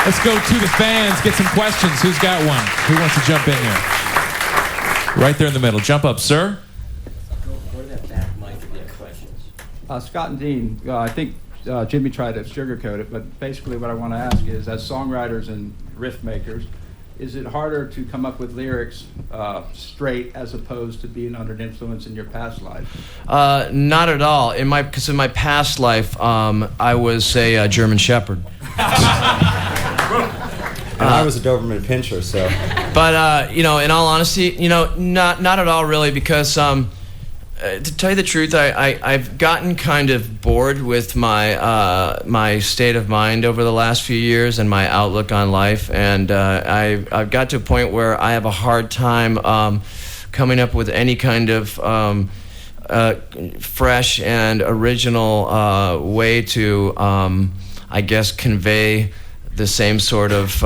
Let's go to the fans, get some questions. Who's got one? Who wants to jump in here? Right there in the middle. Jump up, sir. Go to that back mic to get questions. Scott and Dean, I think Jimmy tried to sugarcoat it, but basically what I want to ask is, as songwriters and riff makers, is it harder to come up with lyrics straight as opposed to being under an influence in your past life? Not at all. Because in my past life, I was a German Shepherd. And I was a Doberman Pinscher, so. But in all honesty, not at all really, because to tell you the truth, I've gotten kind of bored with my state of mind over the last few years and my outlook on life, and I've got to a point where I have a hard time coming up with any kind of fresh and original way to, I guess, convey the same sort of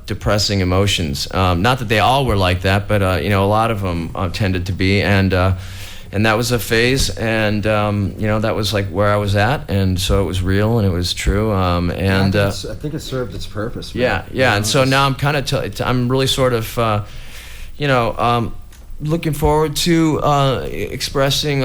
depressing emotions. Not that they all were like that, but a lot of them tended to be, and that was a phase, and that was like where I was at, and so it was real and it was true, and I think it served its purpose. Yeah, and so now I'm kind of I'm really sort of looking forward to expressing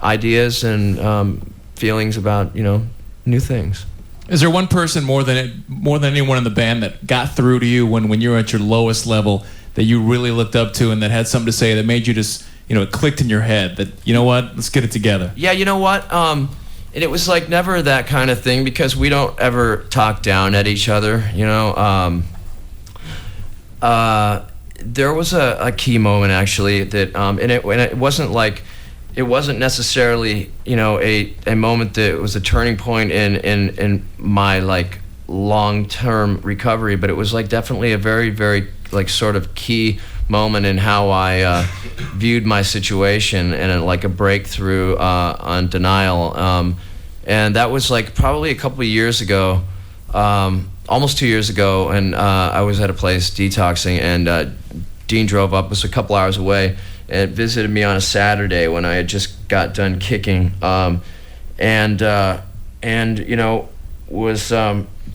ideas and feelings about new things. Is there one person more than anyone in the band that got through to you when you were at your lowest level that you really looked up to and that had something to say that made you just it clicked in your head that let's get it together? Yeah, you know what? And it was like never that kind of thing because we don't ever talk down at each other. There was a key moment actually that and it wasn't like. It wasn't necessarily, a moment that was a turning point in my like long-term recovery, but it was like definitely a very, very like sort of key moment in how I viewed my situation and like a breakthrough on denial. And that was like probably a couple of years ago, almost 2 years ago, and I was at a place detoxing, and Dean drove up. It was a couple hours away. And visited me on a Saturday when I had just got done kicking, and was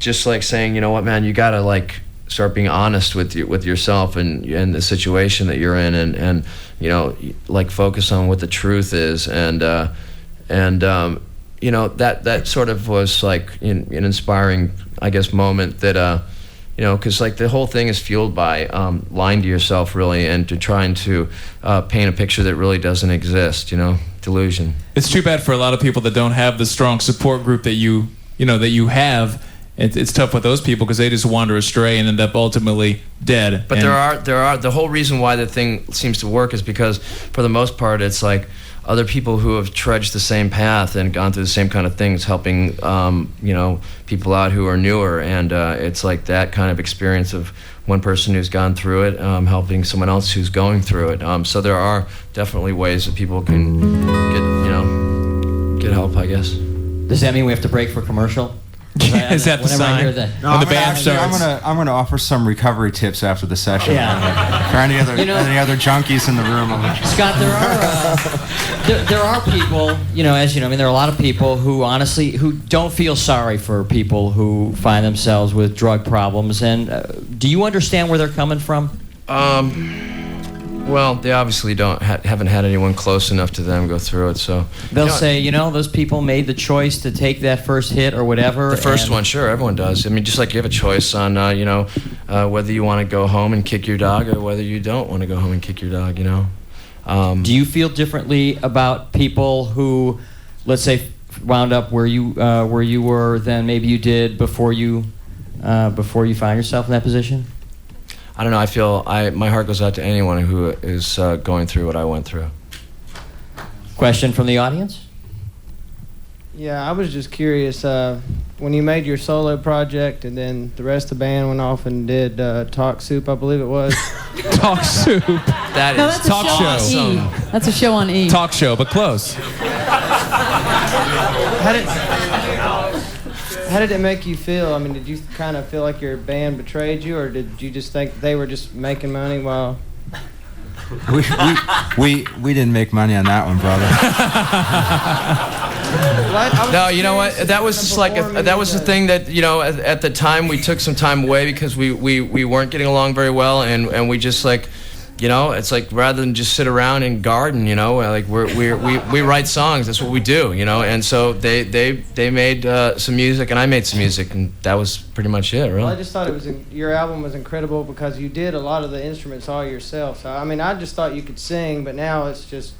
just like saying, what, man, you gotta like start being honest with yourself and the situation that you're in, and like focus on what the truth is, and that sort of was like an inspiring, I guess, moment that. Because like the whole thing is fueled by lying to yourself, really, and to trying to paint a picture that really doesn't exist. Delusion. It's too bad for a lot of people that don't have the strong support group that you have. It's tough with those people because they just wander astray and end up ultimately dead. But there are the whole reason why the thing seems to work is because for the most part it's like other people who have trudged the same path and gone through the same kind of things, helping people out who are newer, and it's like that kind of experience of one person who's gone through it helping someone else who's going through it. So there are definitely ways that people can get help, I guess. Does that mean we have to break for commercial? Is that the sign? When the band starts. I'm gonna offer some recovery tips after the session. Yeah. For any other junkies in the room. Scott, there are people, as you know, there are a lot of people who honestly don't feel sorry for people who find themselves with drug problems. And do you understand where they're coming from? Well, they obviously haven't had anyone close enough to them go through it, so they'll say, those people made the choice to take that first hit or whatever. The first one, sure, everyone does. Just like you have a choice on, whether you want to go home and kick your dog or whether you don't want to go home and kick your dog. Do you feel differently about people who, let's say, wound up where you were than maybe you did before you find yourself in that position? I don't know. I feel my heart goes out to anyone who is going through what I went through. Question from the audience? Yeah, I was just curious. When you made your solo project and then the rest of the band went off and did Talk Soup, I believe it was. Talk Soup. That's Talk a show on E. That's a show on E. Talk show, but close. How did it make you feel? Did you kind of feel like your band betrayed you, or did you just think they were just making money while... We didn't make money on that one, brother. No, you know what? That was just like that was the thing that at the time we took some time away because we weren't getting along very well, and we just like, it's like rather than just sit around and garden, like we write songs. That's what we do, And so they made some music, and I made some music, and that was pretty much it, really. Well, I just thought your album was incredible because you did a lot of the instruments all yourself. So I mean, I just thought you could sing, but now it's just.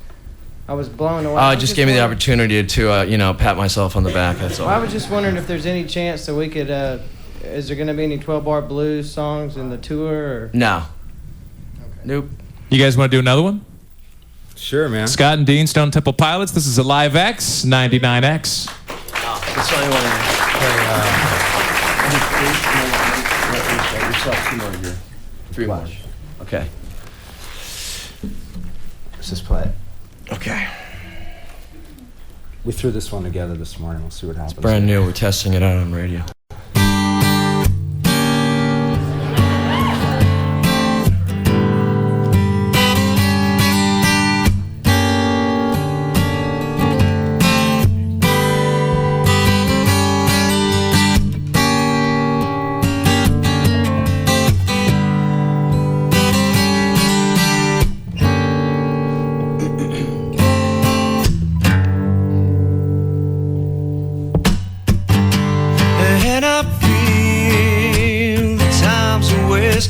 I was blown away. Oh, it just gave me the opportunity to, pat myself on the back. That's all. Well, I was just wondering if there's any chance that we could. Is there going to be any 12-bar blues songs in the tour? Or? No. Okay. Nope. You guys want to do another one? Sure, man. Scott and Dean, Stone Temple Pilots. This is a Live X, 99X. That's the only one. Three more. Okay. Let's just play it. Okay. We threw this one together this morning. We'll see what happens. Brand new. We're testing it out on radio.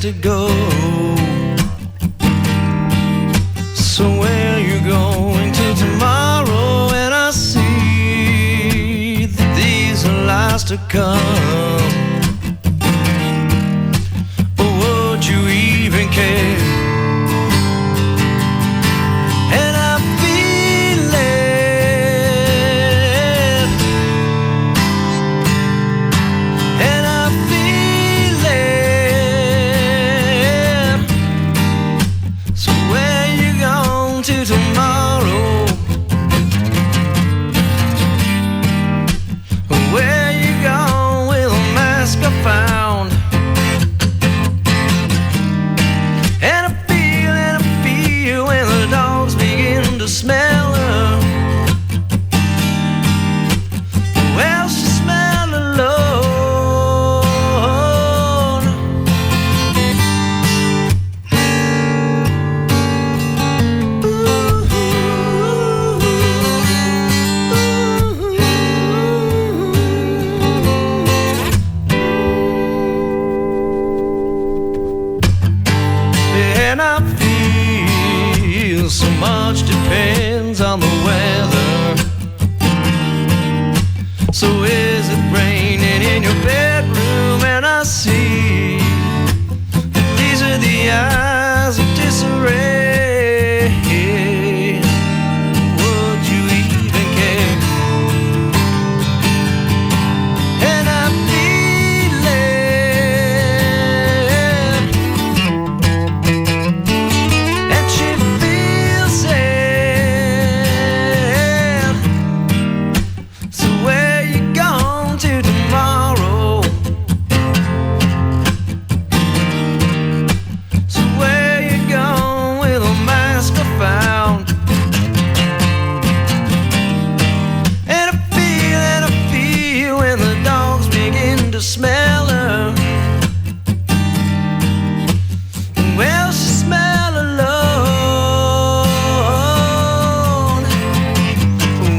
To go. So where you going to tomorrow? And I see that these are lies to come. But would you even care? And I feel it. And I feel it. So where you going to tomorrow? Where you going with a mask I found? And I feel when the dogs begin to smell her. Well, she smelled alone. And I feel so much depends on the weather. So is it raining in your bedroom? And I see that these are the eyes of disarray. Would you even care? And I feel it. And she feels it. So where you going to tomorrow? So where you going with a mask I found? And I feel when the dogs begin to smell her. Well, she smell alone.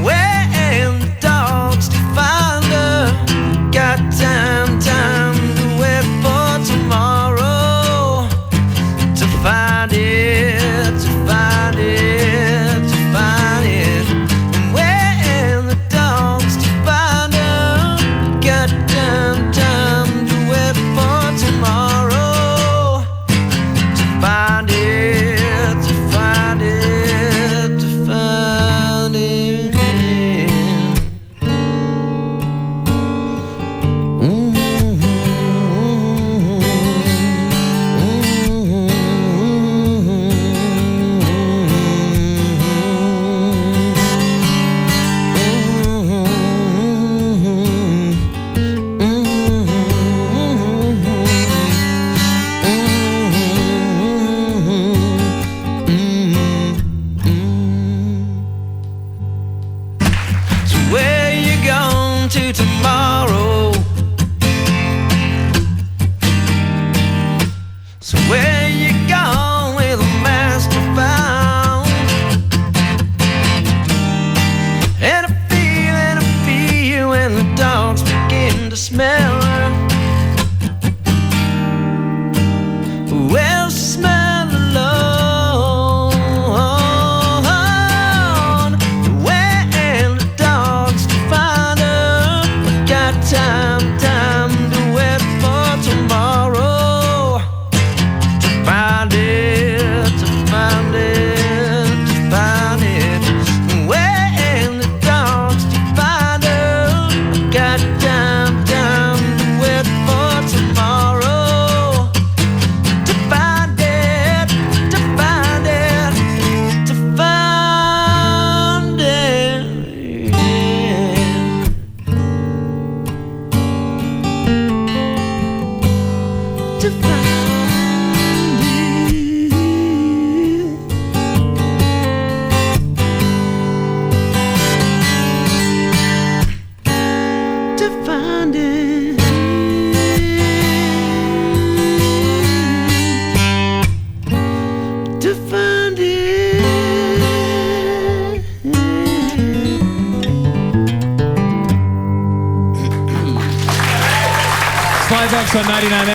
When the dogs to find her, got time to wait for tomorrow. To find it, to find it, to find it. And when the dogs to find her, got time to wait to find it. To find it. To find it. $5 on 99.